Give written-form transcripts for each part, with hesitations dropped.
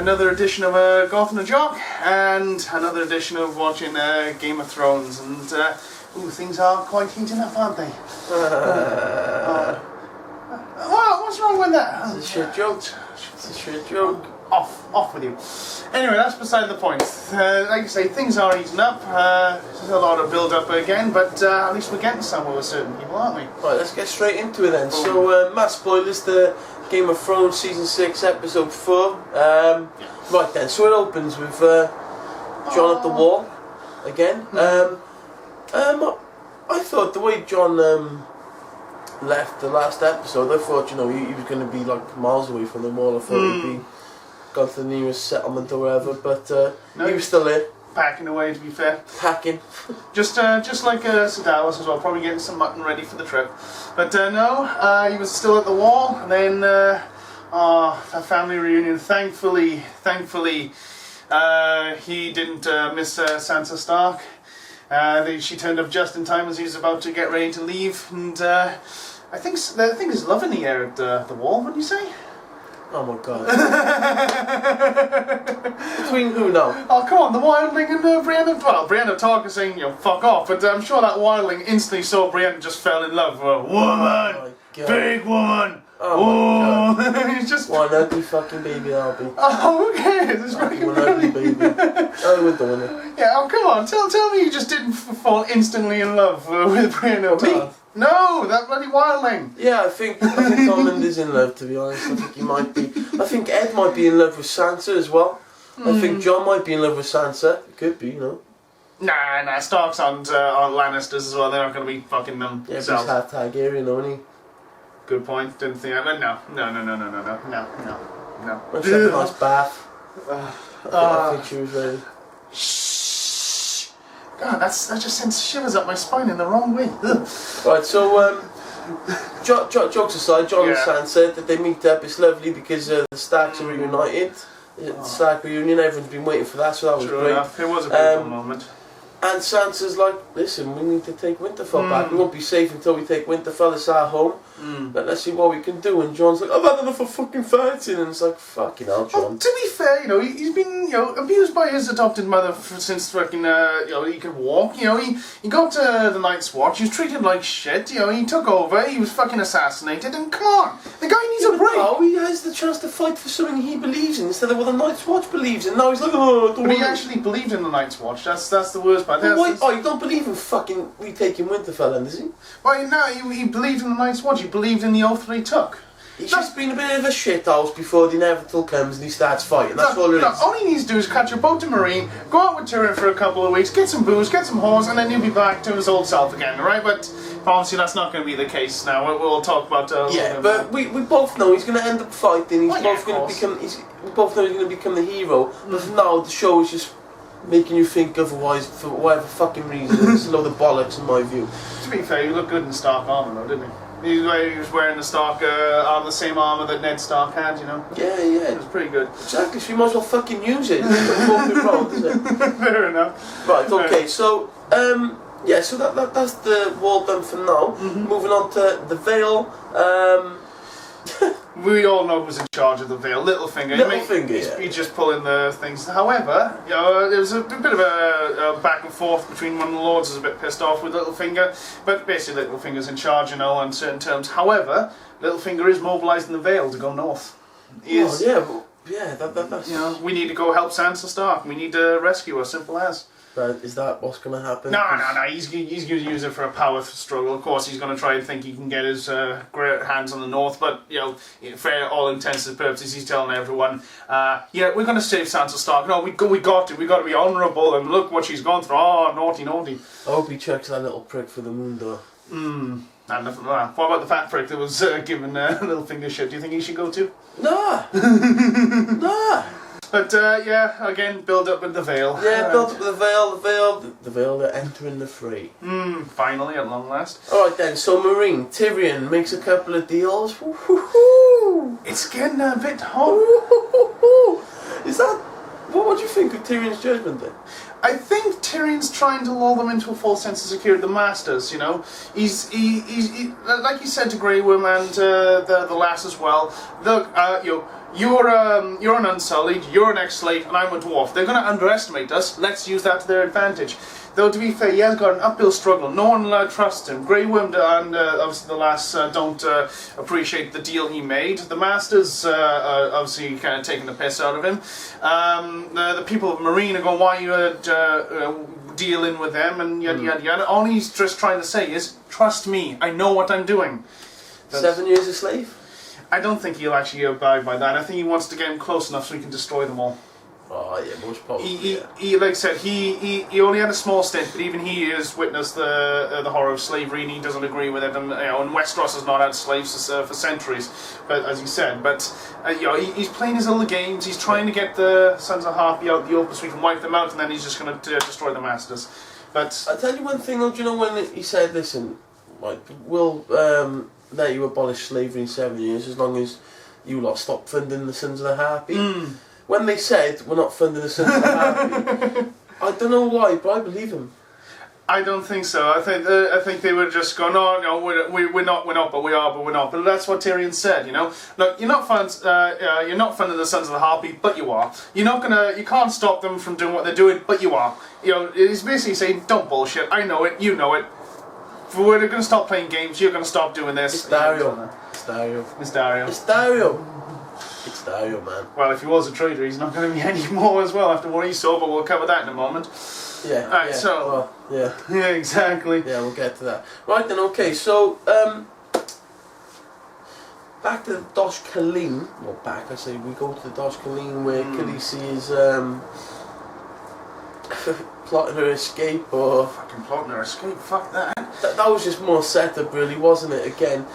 another edition of Goth and a Jock, and another edition of watching Game of Thrones, and things are quite heating up, aren't they? What's wrong with that? It's a shit joke. It's a shit joke. Off with you. Anyway, that's beside the point. Like I say, things are heating up. There's a lot of build-up again, but at least we're getting somewhere with certain people, aren't we? Right, let's get straight into it then. Boom. So, mass spoilers, the Game of Thrones Season 6, Episode 4. Right then, so it opens with Jon at the wall again. I thought the way Jon left the last episode, I thought, he was going to be like miles away from the wall. I thought he'd be gone to the nearest settlement or whatever, but no, he was still there. Packing away, to be fair. Packing. just like Sir Davos as well, probably getting some mutton ready for the trip. But no, he was still at the wall, and then that family reunion, thankfully, he didn't miss Sansa Stark. She turned up just in time as he was about to get ready to leave, and I think there's love in the air at the wall, wouldn't you say? Oh my god. Between who now? Oh come on, the wildling and Brienne. Well, Brienne talking saying, fuck off, but I'm sure that wildling instantly saw Brienne just fell in love with a woman! Big woman! Oh my god. He's just... What an ugly fucking baby that'll be. Oh, who cares? It's fucking an ugly baby. Oh, we're doing it. Yeah, oh come on, tell me you just didn't fall instantly in love with Brienne. Me? No, that bloody wildling. Yeah, I think Tormund is in love, to be honest. I think he might be. I think Ed might be in love with Sansa as well. I think Jon might be in love with Sansa. It could be, Nah, Starks aren't Lannisters as well. They're not going to be fucking them. Yeah, but he's half Targaryen, isn't he? Good point. Didn't think that. No. Let's have a nice bath. I think she was ready. Shh. God, that just sends shivers up my spine in the wrong way. Ugh. Right, so jokes aside, Jon and Sansa, that they meet up. It's lovely because the Starks are reunited. The Stark reunion, everyone's been waiting for that, so that was True great. enough. It was a beautiful moment. And Sansa's like, listen, we need to take Winterfell back. We won't be safe until we take Winterfell. It's our home. But let's see what we can do. And Jon's like, I've had enough of fucking fighting. And it's like, fucking hell, Jon. Well, to be fair, he's been, abused by his adopted mother since fucking, he could walk. He got the Night's Watch. He was treated like shit. He took over. He was fucking assassinated. And come on, the guy needs a break. Oh, he has the chance to fight for something he believes in instead of what the Night's Watch believes in. Now he's like, oh, but he actually believed in the Night's Watch. That's the worst part. Oh, you don't believe in fucking retaking Winterfell then, does he? Well, no, he believed in the Night's Watch. He believed in the oath that he took. He's just been a bit of a shithouse before the inevitable comes and he starts fighting. That's all it is. All he needs to do is catch a boat to Meereen, go out with Tyrion for a couple of weeks, get some booze, get some horse, and then he'll be back to his old self again, right? But obviously that's not going to be the case now. We'll talk about but we both know he's going to end up fighting. We're both know he's going to become the hero. But for now, the show is just making you think otherwise for whatever fucking reason. It's a load of bollocks in my view. To be fair, he looked good in Stark armour though, didn't he? He was wearing the Stark armour, the same armour that Ned Stark had, Yeah. It was pretty good. Exactly, so you might as well fucking use it. It's wrong, isn't it? Fair enough. Right, okay, so, so that's the wall done for now. Moving on to the Vale. We all know who's in charge of the Vale, Littlefinger. He's just pulling the things. However, there was a bit of a back and forth between one of the lords who was a bit pissed off with Littlefinger, but basically Littlefinger's in charge, on certain terms. However, Littlefinger is mobilising the Vale to go north. That's... we need to go help Sansa Stark. We need to rescue her, simple as. Is that what's going to happen? No. He's going to use it for a power struggle. Of course, he's going to try and think he can get his great hands on the north. But for all intents and purposes, he's telling everyone, we're going to save Sansa Stark. No, we got to be honourable. And look what she's gone through. Oh, naughty. I hope he checks that little prick for the moon door. And what about the fat prick that was giving Littlefinger shit? Do you think he should go too? Nah. But again, build up with the Vale. Yeah, build up with the Vale, they're entering the fray. Finally, at long last. Alright then, so Meereen, Tyrion makes a couple of deals. It's getting a bit hot. Is that... What do you think of Tyrion's judgment then? I think Tyrion's trying to lull them into a false sense of security. The Masters, you know, he's like he said to Grey Worm and the lass as well. Look, you're an Unsullied, you're an ex-slave, and I'm a dwarf. They're going to underestimate us. Let's use that to their advantage. Though, to be fair, he has got an uphill struggle. No one trusts him. Grey Worm and obviously the lass don't appreciate the deal he made. The Masters are obviously kind of taking the piss out of him. The people of Meereen are going, why are you dealing with them, and yada yada yada. All he's just trying to say is, trust me, I know what I'm doing. 7 years a slave? I don't think he'll actually abide by that. I think he wants to get him close enough so he can destroy them all. Oh yeah, most probably. He like I said, he only had a small stint, but even he has witnessed the horror of slavery, and he doesn't agree with it. And and Westeros has not had slaves for centuries, but as you said, he's playing his little games. He's trying to get the Sons of Harpy out the open so he can wipe them out, and then he's just going to destroy the Masters. But I'll tell you one thing though. Do you know when he said, "Listen, like, we'll let you abolish slavery in 7 years as long as you lot stop funding the Sons of the Harpy." When they said we're not funding the Sons of the Harpy, I don't know why, but I believe him. I don't think so. I think they were just going, no, we're not, but we are, but we're not. But that's what Tyrion said, you know. Look, you're not funding the Sons of the Harpy, but you are. You can't stop them from doing what they're doing, but you are. You know, he's basically saying, don't bullshit. I know it. You know it. We're going to stop playing games. You're going to stop doing this. It's Dario. It's Dario. It's Dario. It's Dario. It's Dario, man. Well, if he was a traitor, he's not going to be anymore as well after what he saw, but we'll cover that in a moment. Yeah. Alright, yeah, so... well, yeah. Yeah, exactly. Yeah, we'll get to that. Right then, okay, so, back to the Dosh Kalin. Well, back, I say, we go to the Dosh Kalin where Khaleesi is, plotting her escape, or... Fucking plotting her escape, fuck that. That was just more setup, really, wasn't it, again?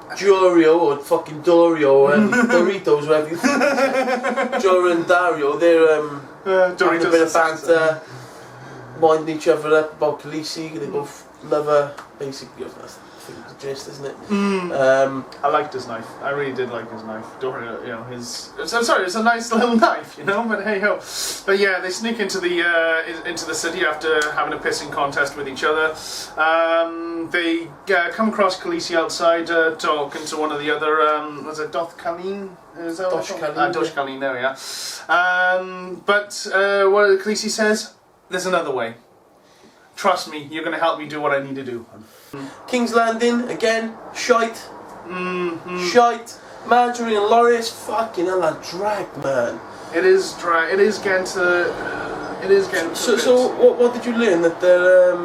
Jorio, or fucking Dorio, or Doritos, whatever you think. Jorio and Dario, they're having a bit of banter, winding each other up about Khaleesi. They both love her, basically. That's the gist, isn't it? I liked his knife. I really did like his knife. Dorio, you know, I'm sorry, it's a nice little knife, you know. But hey ho. But yeah, they sneak into the city after having a pissing contest with each other. They come across Khaleesi outside talking to one of the other. Was it Dothraki? Is that what Dosh Kalin, there we are. But what Khaleesi says, there's another way. Trust me, you're going to help me do what I need to do. King's Landing, again, shite. Shite. Marjorie and Loris, fucking hell, that drag, man. It is drag. It is getting to. So what did you learn? That they're,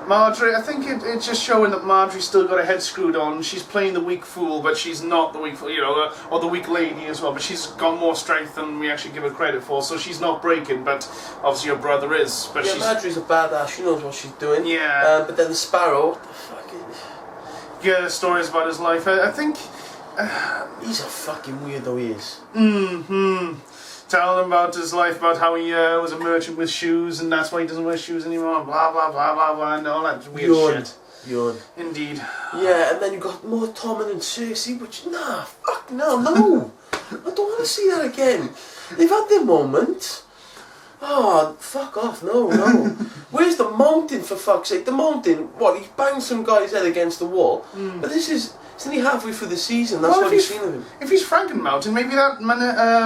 Marjorie, I think it's just showing that Marjorie's still got her head screwed on. She's playing the weak fool, but she's not the weak fool, you know, or the weak lady as well. But she's got more strength than we actually give her credit for, so she's not breaking. But obviously her brother is. But yeah, Marjorie's a badass. She knows what she's doing. Yeah. But then the Sparrow, what the fuck? Yeah, stories about his life. I think he's a fucking weirdo. He is. Telling him about his life, about how he was a merchant with shoes, and that's why he doesn't wear shoes anymore. Blah blah blah blah blah, and all that weird shit. Yawn. Indeed. Yeah, and then you got more Tommen and Cersei, which fuck no. I don't want to see that again. They've had their moment. Oh, fuck off, no. Where's the Mountain, for fuck's sake? The Mountain, what, he banged some guy's head against the wall, but it's only halfway through the season, that's what you've seen of him. If he's Franken Mountain, maybe that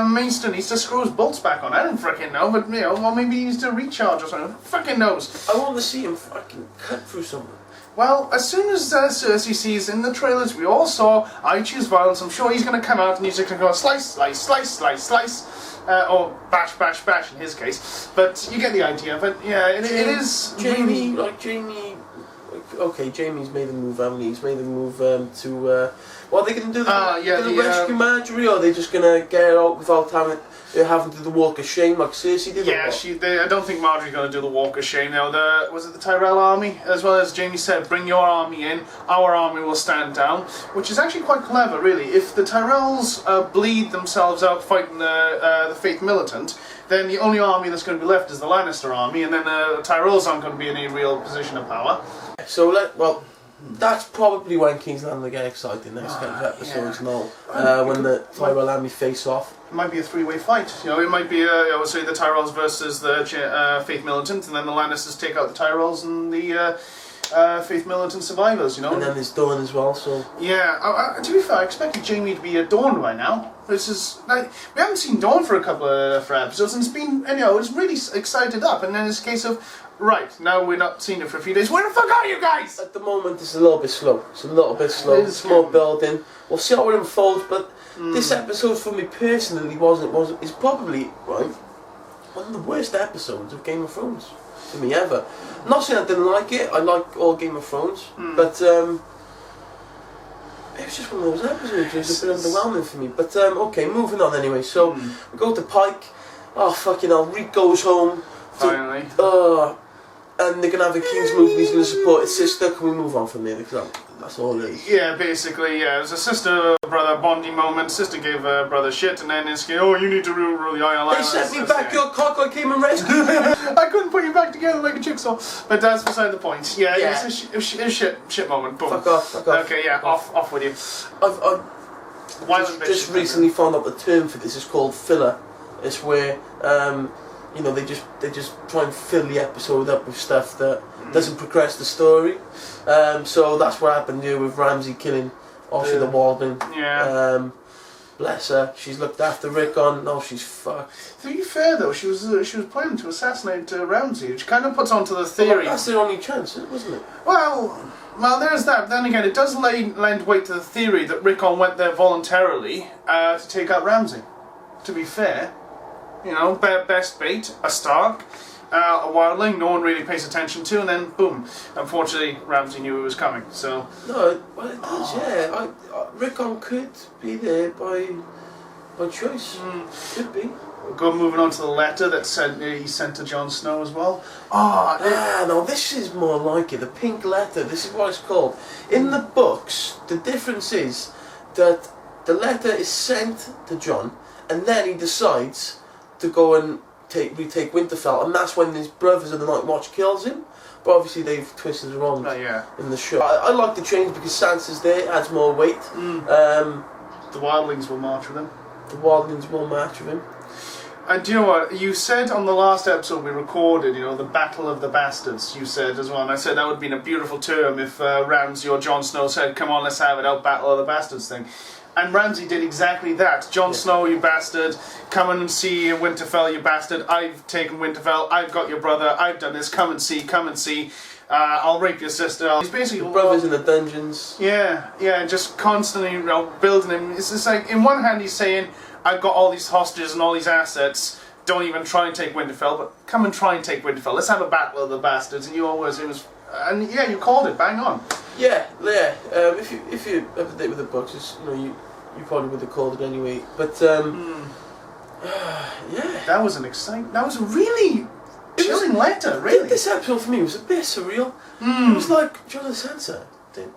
Maester needs to screw his bolts back on. I don't fucking know, but, you know, or maybe he needs to recharge or something. Fucking knows. I want to see him fucking cut through something. Well, as soon as Cersei sees in the trailers we all saw, I choose violence, I'm sure he's going to come out and he's just going to go slice, slice, slice, slice, slice. Or bash, bash, bash in his case. But you get the idea. But yeah, it is... Jamie, okay, Jamie's made a move, haven't he? He's made a move to... what are they going to do? They're going to rescue Marjorie, or are they just going to get her out without having to do the walk of shame like Cersei did? Yeah, I don't think Marjorie's going to do the walk of shame now. Was it the Tyrell army? As well as Jamie said, bring your army in, our army will stand down. Which is actually quite clever, really. If the Tyrells bleed themselves out fighting the Faith Militant, then the only army that's going to be left is the Lannister army, and then the Tyrells aren't going to be in any real position of power. So, That's probably when King's Landing get exciting next couple of episodes now. When the Tyrell army face off. It might be a three-way fight. You know, it might be I would say the Tyrells versus the Faith Militant, and then the Lannisters take out the Tyrells and the Faith Militant survivors. You know. And then there's Dawn as well. So. Yeah. To be fair, I expected Jaime to be a Dawn by now. This is like we haven't seen Dawn for a couple of episodes, and it's been it's really excited up, and then it's a case of. Right, now we're not seeing it for a few days. Where the fuck are you guys? At the moment, it's a little bit slow. It's a little bit slow. It's more building. We'll see how it unfolds, but this episode for me personally is probably, right, one of the worst episodes of Game of Thrones for me ever. I'm not saying I didn't like it. I like all Game of Thrones, but it was just one of those episodes. It was a bit underwhelming for me. But okay, moving on anyway. So we go to Pike. Oh fucking hell! Reek goes home. Finally. And they're going to have a King's move and he's going to support his sister. Can we move on from there? Because that's all it is. Yeah, basically, yeah. It was a sister-brother bonding moment. Sister gave brother shit, and then it's oh, you need to rule the Isle. They sent me back your cock, I came and rescued you. I couldn't put you back together like a jigsaw. But that's beside the point. Yeah. It's a shit moment. Boom. Fuck off. Okay, yeah, off with you. I've just recently found out the term for this is called filler. It's where... they just try and fill the episode up with stuff that doesn't progress the story. So that's what happened here with Ramsay killing Osha the Walding. Yeah. Bless her. She's looked after Rickon. Now she's fucked. To be fair though, she was planning to assassinate Ramsay, which kind of puts onto the theory. Well, that's their only chance, wasn't it? Well, there's that. Then again, it does lend weight to the theory that Rickon went there voluntarily to take out Ramsay. To be fair. You know, best bait, a Stark, a wildling no one really pays attention to, and then boom. Unfortunately, Ramsay knew it was coming, so... No, well it does, yeah. Rickon could be there by choice. Could be. Moving on to the letter that he sent to Jon Snow as well. No, this is more like it. The pink letter, this is what it's called. In the books, the difference is that the letter is sent to Jon, and then he decides... to go and retake Winterfell, and that's when his brothers of the Night Watch kills him. But obviously they've twisted it around in the show. I like the change because Sansa's there, it adds more weight. The wildlings will march with him. And do you know what? You said on the last episode we recorded, the Battle of the Bastards, you said as well, and I said that would have been a beautiful term if Ramsay or Jon Snow said, come on, let's have it out, Battle of the Bastards thing. And Ramsay did exactly that. Jon Snow, you bastard. Come and see Winterfell, you bastard. I've taken Winterfell. I've got your brother. I've done this. Come and see. I'll rape your sister. He's basically... The brothers in the dungeons. Yeah, just constantly building him. It's just like, in one hand he's saying, I've got all these hostages and all these assets. Don't even try and take Winterfell, but come and try and take Winterfell. Let's have a battle of the bastards. And you called it, bang on. Yeah. If you up to date with the books, it's, you probably would have called it anyway. But yeah, that was a really chilling letter. Really, this episode for me was a bit surreal. It was like Jon and Sansa. They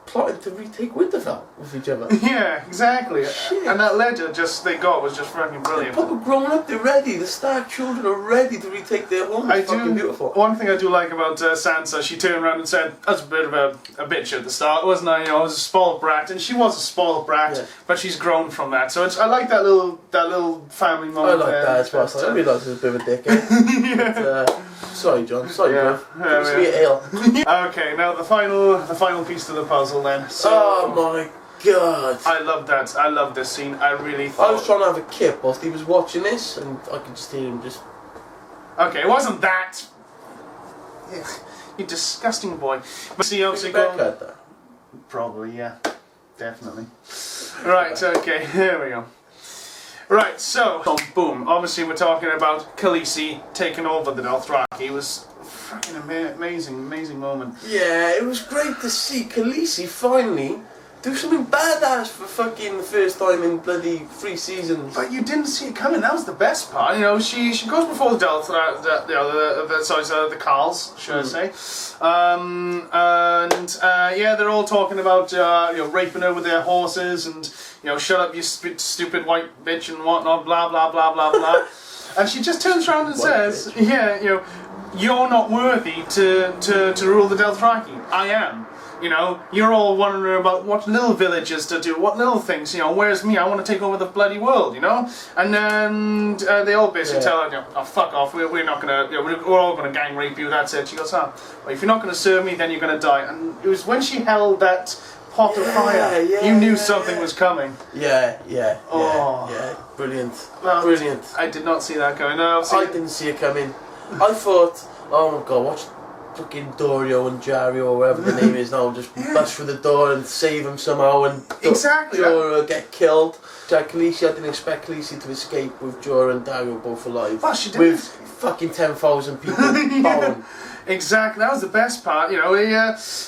plotted to retake Winterfell with each other. Yeah, exactly. Shit. And that letter they got was just fucking brilliant. They're proper grown up, they're ready. The Stark children are ready to retake their home. It's fucking beautiful. One thing I do like about Sansa, she turned around and said, I was a bit of a bitch at the start, wasn't I? I was a spoiled brat, and she was a spoiled brat, but she's grown from that. So I like that little family moment. I like that as well. I realise I was a bit of a dickhead. But, sorry, John. Sorry, bro. Give me an ale. Okay, now the final piece to the puzzle then. So, oh my god. I love that. I love this scene. I really thought... I was trying to have a kip whilst he was watching this, and I could just hear him just... Okay, it wasn't that. Ugh, you disgusting boy. But see, obviously... Probably, yeah. Definitely. Right, okay, here we go. Right, so, boom. Obviously we're talking about Khaleesi taking over the Dothraki. It was a fucking amazing moment. Yeah, it was great to see Khaleesi finally do something badass for fucking the first time in bloody 3 seasons. But you didn't see it coming. That was the best part. She goes before the the Carls, should I say? They're all talking about raping her with their horses and shut up you stupid white bitch and whatnot, blah blah blah blah blah. And she just turns around and says, you're not worthy to rule the Dothraki. I am. You know, you're all wondering about what little villages to do, what little things, you know, where's me? I want to take over the bloody world, you know? And then they all basically tell her, you know, oh, fuck off, we're not going to, you know, we're all going to gang rape you, that's it. She goes, well, if you're not going to serve me, then you're going to die. And it was when she held that pot of fire, you knew something was coming. Yeah, brilliant. Well, Brilliant. I did not see that coming. No, I didn't see it coming. I thought, oh my god, watch fucking Dorio and Jario or whatever the name is now, just bust through the door and save him somehow, and exactly Jorah get killed. Jack Khaleesi, I didn't expect Khaleesi to escape with Jorah and Dario both alive. Well, she did. With fucking 10,000 people bowing. Exactly, that was the best part. You know, you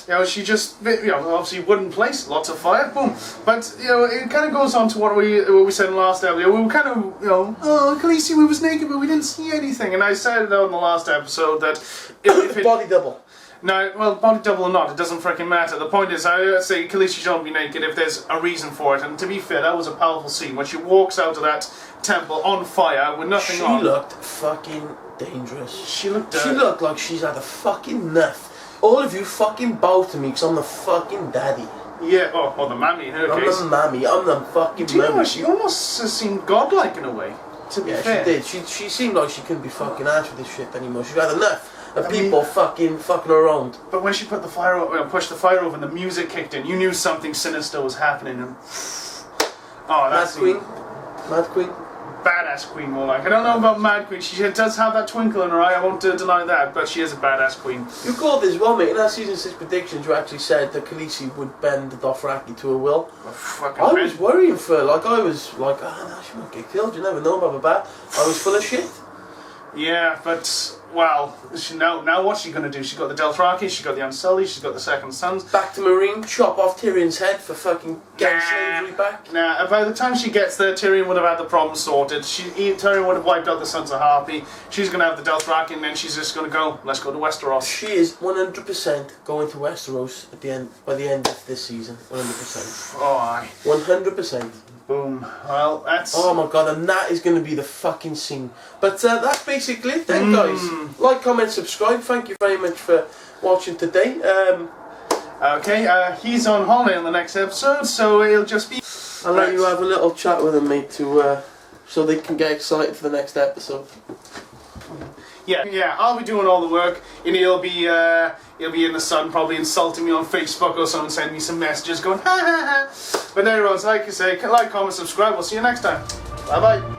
know, she just, you know, obviously wooden place, lots of fire, boom. But you know, it kind of goes on to what we said in the last episode. We were kind of, you know, oh, Khaleesi, we was naked, but we didn't see anything. And I said it in the last episode that if it, body double. No, well, body double or not, it doesn't freaking matter. The point is, I say Khaleesi shouldn't be naked if there's a reason for it. And to be fair, that was a powerful scene when she walks out of that temple on fire with nothing on. She looked fucking dangerous. She looked like she's had a fucking nut. All of you fucking bow to me because I'm the fucking daddy. Yeah, or the mammy in her case. I'm the mammy, I'm the fucking Do you know mammy. what? She almost seemed godlike in a way, to be fair. She did. She seemed like she couldn't be fucking asked with this shit anymore. She had enough of people fucking around. But when she put the fire, pushed the fire over and the music kicked in, you knew something sinister was happening. And oh, that's Mad Queen. Badass queen, more like. I don't know about Mad Queen. She does have that twinkle in her eye. I won't deny that, but she is a badass queen. You called this well, mate. In our season 6 predictions, you actually said that Khaleesi would bend the Dothraki to her will. I was worrying for her. Like, I was like, oh no, she might get killed. You never know, blah blah blah. I was full of shit. Yeah, but well, now what's she gonna do? She's got the Dothraki, she's got the Unsullied, she's got the Second Sons. Back to Meereen, chop off Tyrion's head for fucking getting slavery back. Nah, by the time she gets there, Tyrion would have had the problem sorted. Tyrion would have wiped out the Sons of Harpy. She's gonna have the Dothraki, and then she's just gonna go. Let's go to Westeros. She is 100% going to Westeros at the end. By the end of this season, 100%. Oh, aye. 100%. Boom. Well, that's... Oh my god, and that is going to be the fucking scene. But that's basically it then, guys. Like, comment, subscribe. Thank you very much for watching today. Okay, he's on holiday in the next episode, so it'll just be... I'll let you have a little chat with him, mate, so they can get excited for the next episode. Yeah, I'll be doing all the work, and he'll be in the sun, probably insulting me on Facebook or something, sending me some messages going, ha ha ha. But anyways, like I say, like, comment, subscribe. We'll see you next time. Bye bye.